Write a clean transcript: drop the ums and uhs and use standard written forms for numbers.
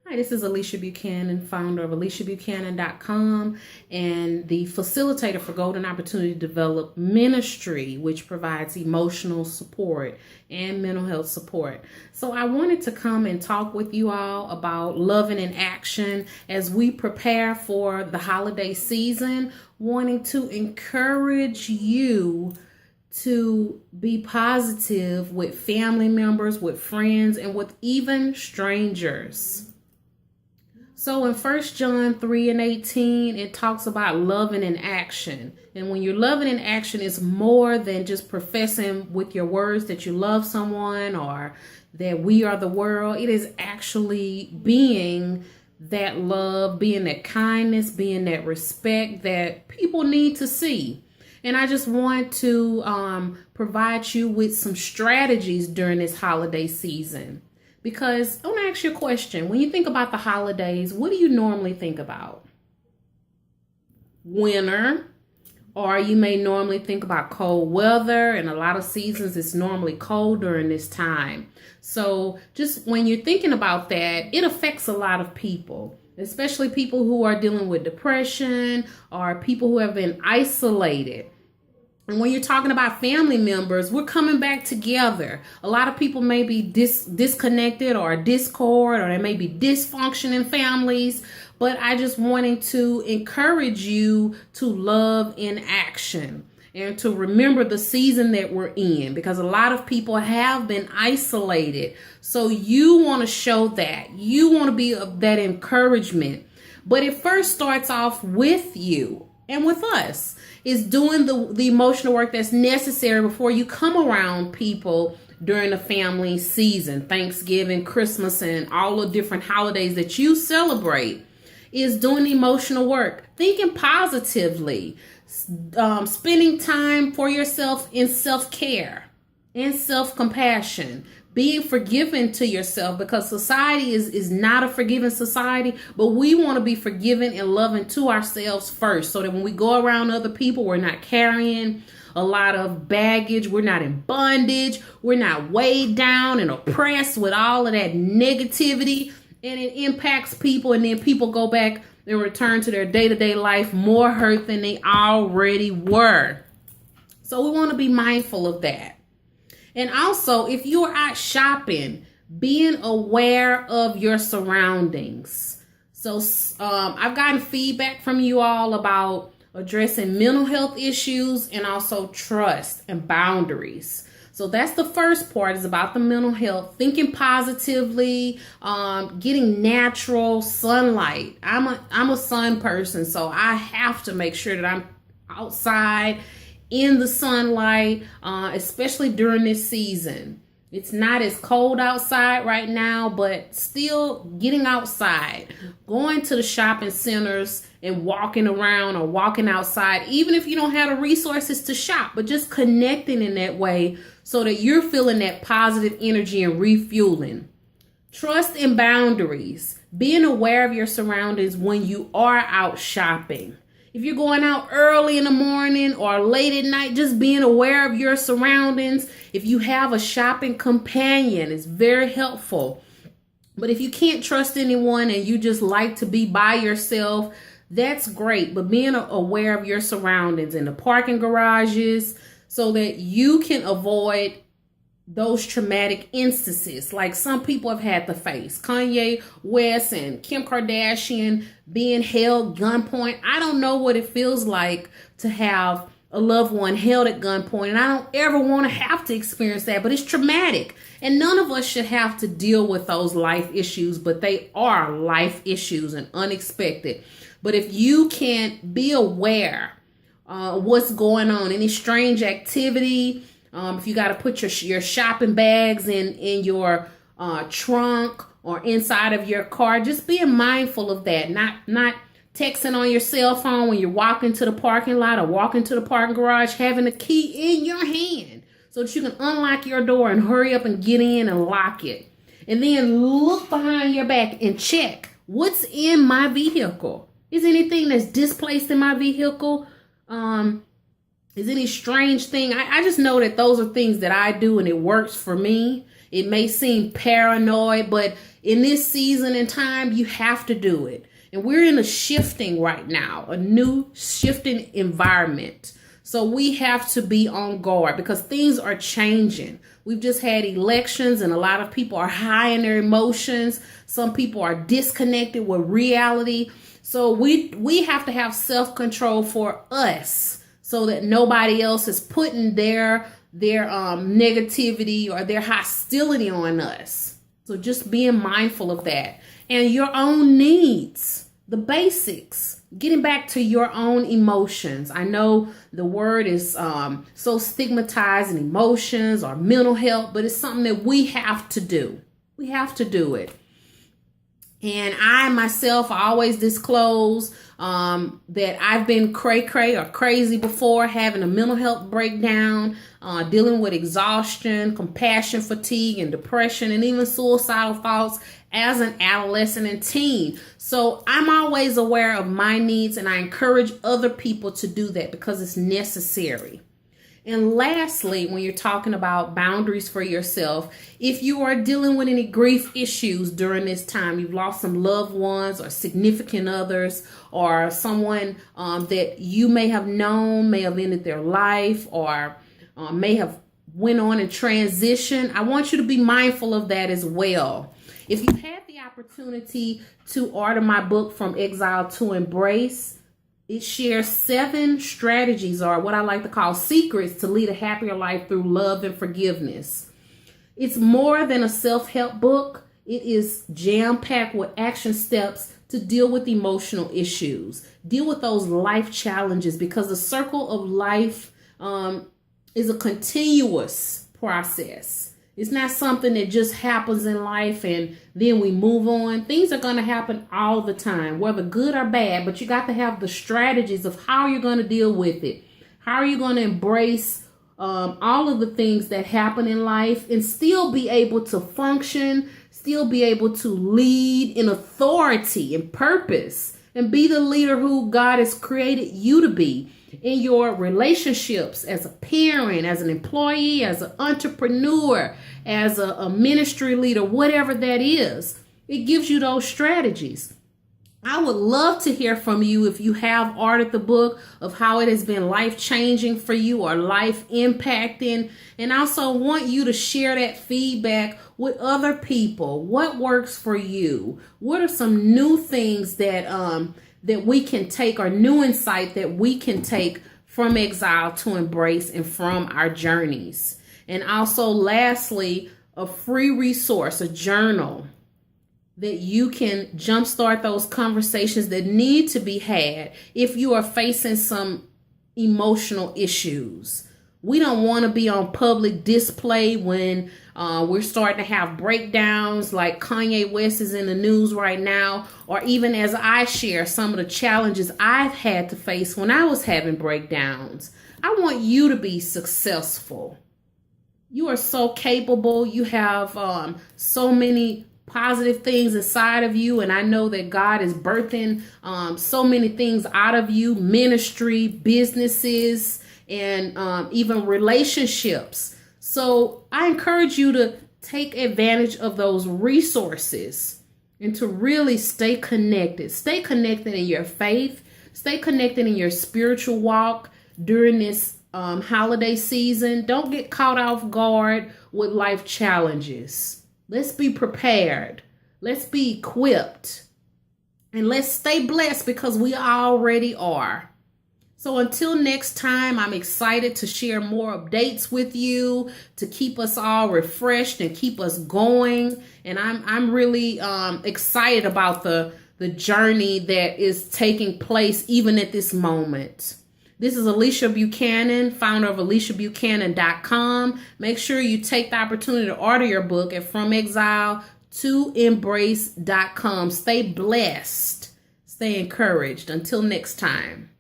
Hi, this is Alicia Buchanan, founder of AliciaBuchanan.com and the facilitator for Golden Opportunity to Develop Ministry, which provides emotional support and mental health support. So I wanted to come and talk with you all about loving in action as we prepare for the holiday season, wanting to encourage you to be positive with family members, with friends, and with even strangers. So in 1 John 3:18, it talks about loving in action. And when you're loving in action, it's more than just professing with your words that you love someone or that we are the world. It is actually being that love, being that kindness, being that respect that people need to see. And I just want to provide you with some strategies during this holiday season. Because I want to ask you a question. When you think about the holidays, what do you normally think about? Winter, or you may normally think about cold weather. And a lot of seasons, it's normally cold during this time. So just when you're thinking about that, it affects a lot of people, especially people who are dealing with depression or people who have been isolated. And when you're talking about family members, we're coming back together. A lot of people may be disconnected or discord, or there may be dysfunction in families. But I just wanted to encourage you to love in action and to remember the season that we're in, because a lot of people have been isolated. So you want to show that. You want to be that encouragement. But it first starts off with you and with us. Is doing the emotional work that's necessary before you come around people during the family season, Thanksgiving, Christmas, and all the different holidays that you celebrate. Is doing emotional work, thinking positively, spending time for yourself in self-care and self-compassion, being forgiving to yourself, because society is not a forgiving society, but we want to be forgiving and loving to ourselves first, so that when we go around other people, we're not carrying a lot of baggage, we're not in bondage, we're not weighed down and oppressed with all of that negativity, and it impacts people, and then people go back and return to their day-to-day life more hurt than they already were. So we want to be mindful of that. And also, if you are out shopping, being aware of your surroundings. So I've gotten feedback from you all about addressing mental health issues and also trust and boundaries. So that's the first part, is about the mental health, thinking positively, getting natural sunlight. I'm a sun person, so I have to make sure that I'm outside in the sunlight, especially during this season. It's not as cold outside right now, but still getting outside, going to the shopping centers and walking around or walking outside, even if you don't have the resources to shop, but just connecting in that way so that you're feeling that positive energy and refueling. Trust and boundaries, being aware of your surroundings when you are out shopping. If you're going out early in the morning or late at night, just being aware of your surroundings. If you have a shopping companion, it's very helpful. But if you can't trust anyone and you just like to be by yourself, that's great. But being aware of your surroundings in the parking garages so that you can avoid those traumatic instances like some people have had to face. Kanye West and Kim Kardashian being held gunpoint. I don't know what it feels like to have a loved one held at gunpoint, and I don't ever want to have to experience that, but it's traumatic. And none of us should have to deal with those life issues, but they are life issues and unexpected. But if you can be aware what's going on, any strange activity, if you got to put your shopping bags in your trunk or inside of your car, just being mindful of that. Not texting on your cell phone when you're walking to the parking lot or walking to the parking garage, having the key in your hand so that you can unlock your door and hurry up and get in and lock it. And then look behind your back and check what's in my vehicle. Is anything that's displaced in my vehicle? Is any strange thing? I just know that those are things that I do and it works for me. It may seem paranoid, but in this season and time, you have to do it. And we're in a shifting right now, a new shifting environment. So we have to be on guard because things are changing. We've just had elections and a lot of people are high in their emotions. Some people are disconnected with reality. So we have to have self-control for us so that nobody else is putting their negativity or their hostility on us. So just being mindful of that and your own needs, the basics, getting back to your own emotions. I know the word is so stigmatized in emotions or mental health, but it's something that we have to do. We have to do it. And I myself always disclose that I've been cray-cray or crazy before, having a mental health breakdown, dealing with exhaustion, compassion fatigue, and depression, and even suicidal thoughts as an adolescent and teen. So I'm always aware of my needs, and I encourage other people to do that because it's necessary. And lastly, when you're talking about boundaries for yourself, if you are dealing with any grief issues during this time, you've lost some loved ones or significant others or someone that you may have known may have ended their life or may have went on in transition, I want you to be mindful of that as well. If you've had the opportunity to order my book, From Exile to Embrace, it shares 7 strategies, or what I like to call secrets, to lead a happier life through love and forgiveness. It's more than a self-help book. It is jam-packed with action steps to deal with emotional issues, deal with those life challenges, because the circle of life is a continuous process. It's not something that just happens in life and then we move on. Things are going to happen all the time, whether good or bad, but you got to have the strategies of how you're going to deal with it. How are you going to embrace all of the things that happen in life and still be able to function, still be able to lead in authority and purpose and be the leader who God has created you to be in your relationships as a parent, as an employee, as an entrepreneur, as a ministry leader, whatever that is. It gives you those strategies. I would love to hear from you if you have ordered the book, of how it has been life-changing for you or life-impacting. And I also want you to share that feedback with other people. What works for you? What are some new things that we can take, or new insight that we can take from exile to embrace and from our journeys? And also, lastly, a free resource, a journal that you can jumpstart those conversations that need to be had if you are facing some emotional issues. We don't want to be on public display when we're starting to have breakdowns like Kanye West is in the news right now, or even as I share some of the challenges I've had to face when I was having breakdowns. I want you to be successful. You are so capable. You have so many positive things inside of you, and I know that God is birthing so many things out of you: ministry, businesses, and even relationships. So I encourage you to take advantage of those resources and to really stay connected. Stay connected in your faith. Stay connected in your spiritual walk during this holiday season. Don't get caught off guard with life challenges. Let's be prepared. Let's be equipped. And let's stay blessed, because we already are. So until next time, I'm excited to share more updates with you, to keep us all refreshed and keep us going. And I'm really excited about the journey that is taking place even at this moment. This is Alicia Buchanan, founder of AliciaBuchanan.com. Make sure you take the opportunity to order your book at FromExileToEmbrace.com. Stay blessed. Stay encouraged. Until next time.